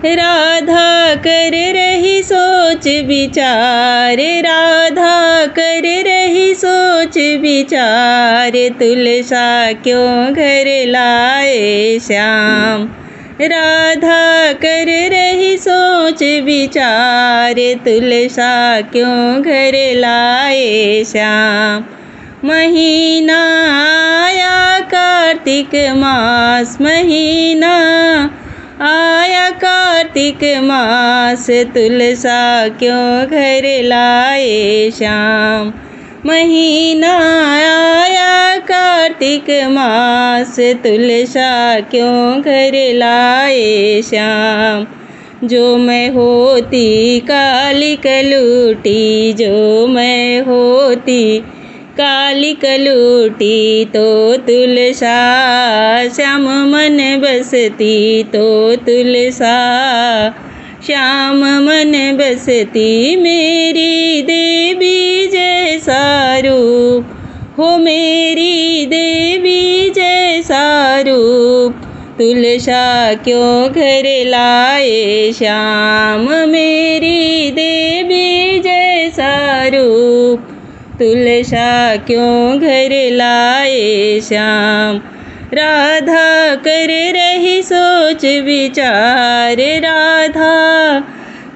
राधा कर रही सोच विचार, राधा कर रही सोच विचार, तुलसा क्यों घर लाए श्याम। राधा कर रही सोच विचार, तुलसा क्यों घर लाए श्याम। महीना आया कार्तिक मास, महीना आया कार्तिक मास, तुलसा क्यों घर लाए श्याम। महीना आया कार्तिक मास, तुलसा क्यों घर लाए श्याम। जो मैं होती काली कलूटी, जो मैं होती काली कलूटी, तो तुलसा श्याम मन बसती, तो तुलसा श्याम मन बसती। मेरी देवी जैसा रूप हो, मेरी देवी जैसा रूप, तुलसा क्यों घर लाए श्याम। मेरी देवी जैसा रूप, तुलसा क्यों घर लाए श्याम। राधा कर रही सोच विचार, राधा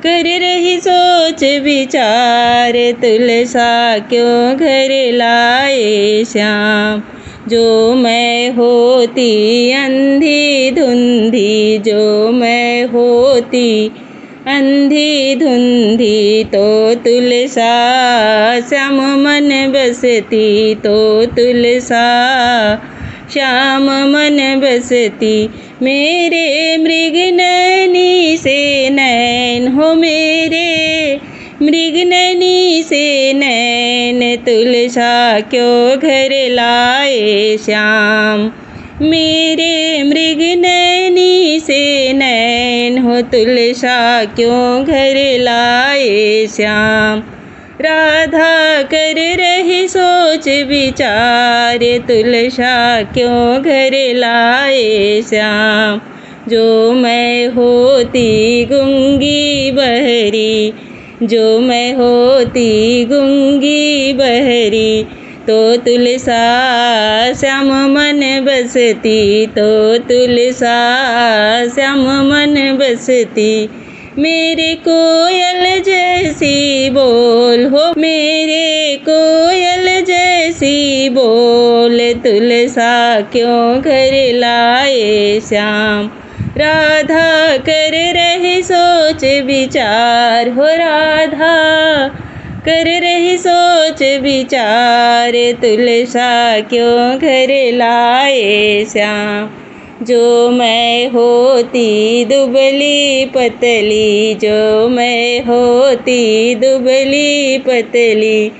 कर रही सोच विचार, तुलसा क्यों घर लाए श्याम। जो मैं होती अंधी धुंधी, जो मैं होती अंधी धुंधी, तो तुलसा श्याम मन बसती, तो तुलसा श्याम मन बसती। मेरे मृग नैनी से नैन हो, मेरे मृग नैनी से नैन, तुलसा क्यों घर लाए श्याम। मेरे मृग नैनी से नैन हो, तुलसा क्यों घर लाए श्याम। राधा कर रही सोच विचार, तुलसा क्यों घर लाए श्याम। जो मैं होती गूंगी बहरी, जो मैं होती गूंगी बहरी, तो तुलसा श्याम मन बसती, तो तुलसा श्याम मन बसती। मेरे कोयल जैसी बोल हो, मेरे कोयल जैसी बोल, तुलसा क्यों घर लाए श्याम। राधा कर रही सोच विचार हो, राधा कर रही सोच विचार, तुलसा क्यों घर लाए श्याम। जो मैं होती दुबली पतली, जो मैं होती दुबली पतली,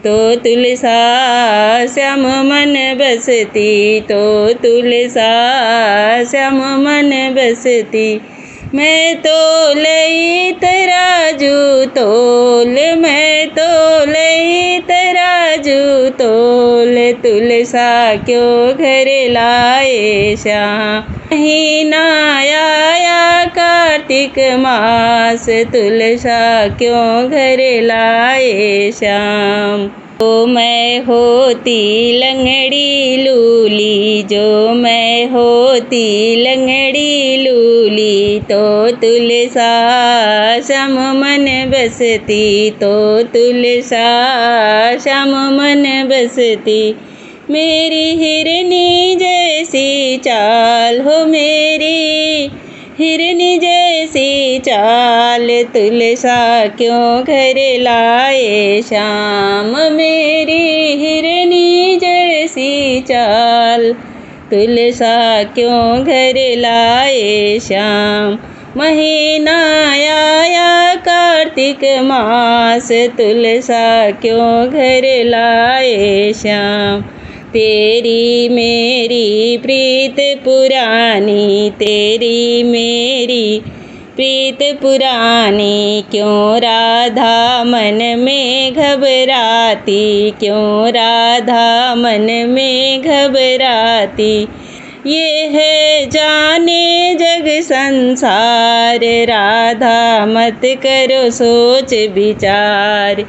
तो तुलसा श्याम मन बसती, तो तुलसा श्याम मन बसती। मैं तो लई तराजू तोल, मैं तो लई तराजू तोल, तुलसा क्यों घर लाए श्याम। महीना आया कार्तिक मास, तुलसा क्यों घर लाए श्याम। जो मैं होती लंगड़ी लूली, जो मैं होती लंगड़ी लूली, तो तुलसा श्याम मन बसती, तो तुलसा श्याम मन बसती। मेरी हिरनी जैसी चाल हो, मेरी हिरनी जैसी चाल, तुलसा क्यों घर लाए श्याम। मेरी हिरनी जैसी चाल, तुलसा क्यों घर लाए श्याम। महीना आया कार्तिक मास, तुलसा क्यों घर लाए श्याम। तेरी मेरी प्रीत पुरानी, तेरी मेरी प्रीत पुरानी, क्यों राधा मन में घबराती, क्यों राधा मन में घबराती। ये है जाने जग संसार, राधा मत करो सोच विचार।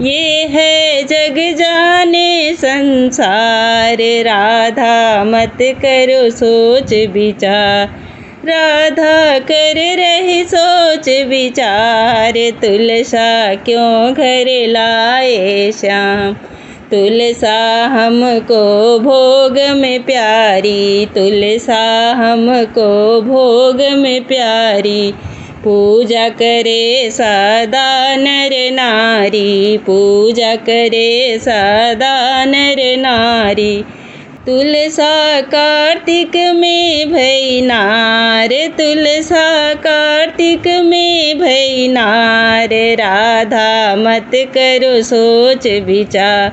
ये है जग जाने संसार, राधा मत करो सोच विचार। राधा कर रही सोच विचार, तुलसा क्यों घर लाए श्याम। तुलसा हमको भोग में प्यारी, तुलसा हमको भोग में प्यारी। पूजा करे सदा नर नारी, पूजा करे सदा नर नारी। तुलसा कार्तिक में भई नार, तुलसा कार्तिक में भई नार, राधा मत करो सोच विचार।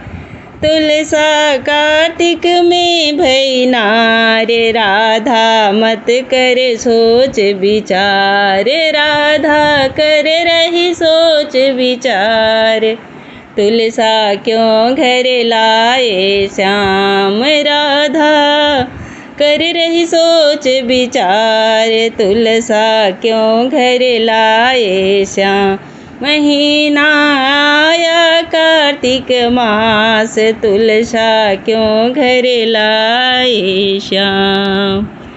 तुलसा कार्तिक में भई नार, राधा मत कर सोच विचार। राधा कर रही सोच विचार, तुलसा क्यों घर लाए श्याम। राधा कर रही सोच विचार, तुलसा क्यों घर लाए श्याम। महीना आया कार्तिक मास, तुलसा क्यों घर लाए श्याम।